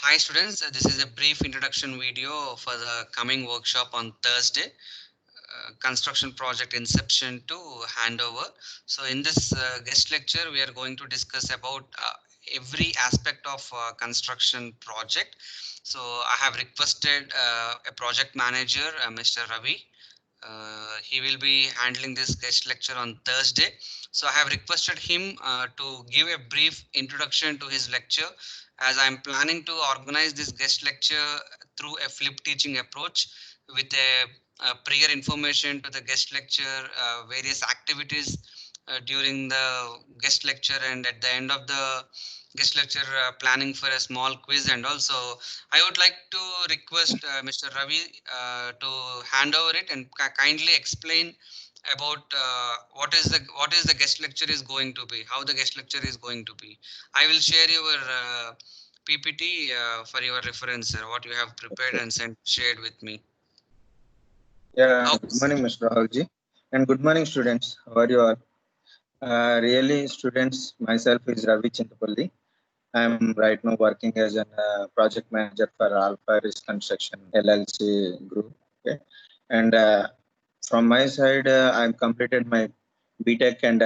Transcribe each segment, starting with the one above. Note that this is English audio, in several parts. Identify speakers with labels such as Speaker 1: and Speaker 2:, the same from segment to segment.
Speaker 1: Hi students, this is a brief introduction video for the coming workshop on Thursday, construction project inception to handover. So in this guest lecture, we are going to discuss about every aspect of construction project. So I have requested a project manager, Mr. Ravi. He will be handling this guest lecture on Thursday. So I have requested him to give a brief introduction to his lecture, as I am planning to organize this guest lecture through a flip teaching approach with a prior information to the guest lecture, various activities during the guest lecture, and at the end of the guest lecture, planning for a small quiz. And also I would like to request Mr. Ravi to hand over it and kindly explain about what is the guest lecture is going to be, how the guest lecture is going to be. I will share your PPT for your reference, what you have prepared
Speaker 2: Okay.
Speaker 1: and sent shared with me.
Speaker 2: Yeah,
Speaker 1: Okay,
Speaker 2: good
Speaker 1: sir.
Speaker 2: morning, Mr. Rahalji. And good morning, students. How are you all? Really, students, myself is Ravi Chintapalli. I'm right now working as a project manager for Alpha Risk Construction LLC group. Okay. And from my side, I've completed my BTech and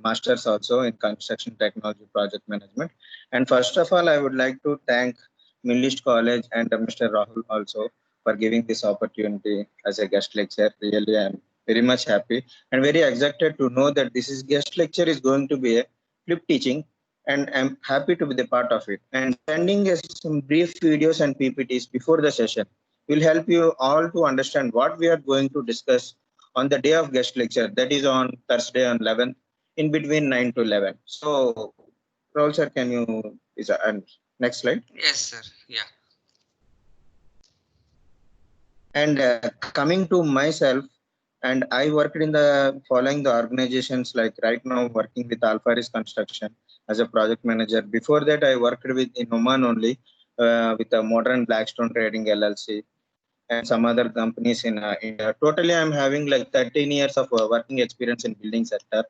Speaker 2: Masters also in Construction Technology Project Management. And first of all, I would like to thank Millist College and Mr. Rahul also for giving this opportunity as a guest lecture. Really, I'm very much happy and very excited to know that this is guest lecture is going to be a flip teaching, and I'm happy to be the part of it. And sending us some brief videos and PPTs before the session will help you all to understand what we are going to discuss on the day of guest lecture, that is on Thursday on 11th, in between 9 to 11. So, Rahul sir, can you, and next slide.
Speaker 1: Yes, sir. Yeah.
Speaker 2: And coming to myself, and I worked in the following the organizations, like right now working with Alpharis Construction as a project manager. Before that, I worked with in Oman only with a Modern Blackstone Trading LLC and some other companies in India. Totally, I'm having like 13 years of working experience in building sector,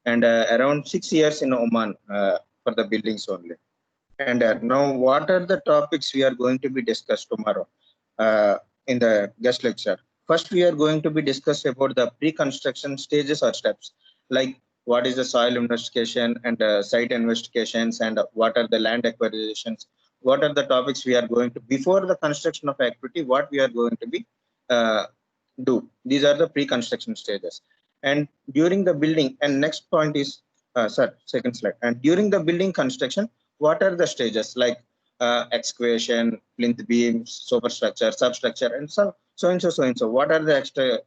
Speaker 2: and around 6 years in Oman for the buildings only. And now, what are the topics we are going to be discussed tomorrow in the guest lecture? First, we are going to be discussed about the pre-construction stages or steps, like what is the soil investigation and site investigations, and what are the land acquisitions. What are the topics we are going to before the construction of activity? What we are going to be uh, do? These are the pre-construction stages. And during the building, and next point is, sir, second slide. And during the building construction, what are the stages like excavation, plinth beams, superstructure, substructure, and so. What are the extra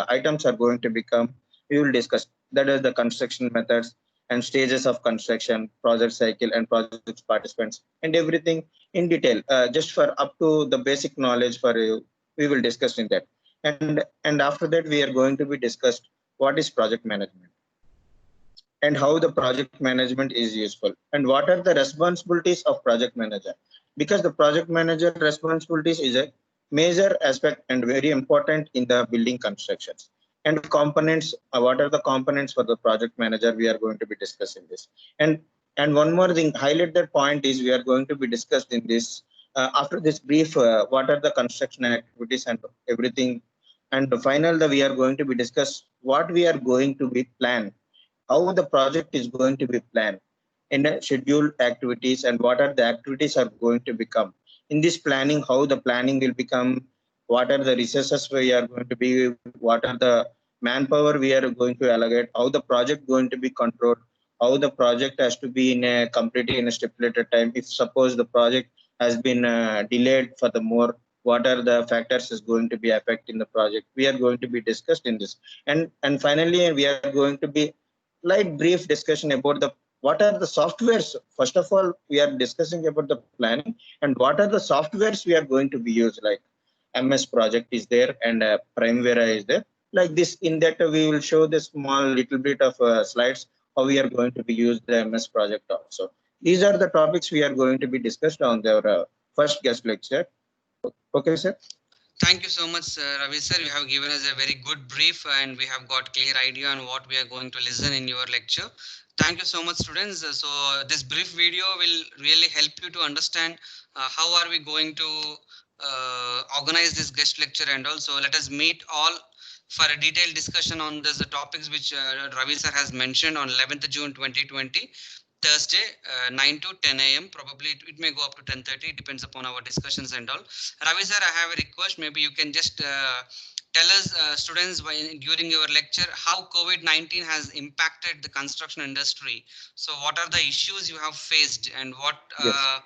Speaker 2: items are going to become? We will discuss. That is the construction methods and stages of construction, project cycle, and project participants, and everything in detail. Just for up to the basic knowledge for you, we will discuss in that. And after that, we are going to be discussed what is project management and how the project management is useful and what are the responsibilities of project manager, because the project manager responsibilities is a major aspect and very important in the building constructions. And components, what are the components for the project manager, we are going to be discussing this. And one more thing, highlight that point is we are going to be discussed in this after this brief, what are the construction activities and everything. And the final, we are going to be discuss what we are going to be planned, how the project is going to be planned in the scheduled activities, and what are the activities are going to become in this planning, how the planning will become, what are the resources we are going to be, what are the manpower we are going to allocate, how the project going to be controlled, how the project has to be in a completely in a stipulated time. If suppose the project has been delayed for the more, what are the factors is going to be affecting the project, we are going to be discussed in this. And finally, we are going to be light brief discussion about the what are the softwares. First of all, we are discussing about the planning and what are the softwares we are going to be used, like MS Project is there and Primavera is there. Like this, in that we will show the small little bit of slides how we are going to be used the MS Project also. These are the topics we are going to be discussed on the first guest lecture. Okay, sir.
Speaker 1: Thank you so much, Ravi sir. You have given us a very good brief and we have got clear idea on what we are going to listen in your lecture. Thank you so much, students. So this brief video will really help you to understand how are we going to organize this guest lecture, and also let us meet all for a detailed discussion on this the topics which Ravi sir has mentioned on 11th June 2020. Thursday, 9 to 10 a.m. Probably it may go up to 10:30. It depends upon our discussions and all. Ravi sir, I have a request. Maybe you can just tell us, students, during your lecture, how COVID-19 has impacted the construction industry. So, what are the issues you have faced, and
Speaker 2: Yes.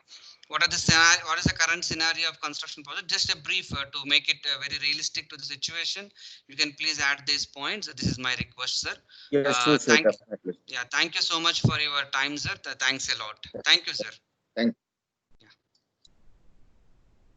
Speaker 1: what are the scenario, what is the current scenario of construction project? Just a brief to make it very realistic to the situation. You can please add these points. This is my request, sir.
Speaker 2: Yes, sure,
Speaker 1: Thank
Speaker 2: definitely.
Speaker 1: yeah, thank you so much for your time, sir. Thanks a lot. Thank you, sir.
Speaker 2: Thank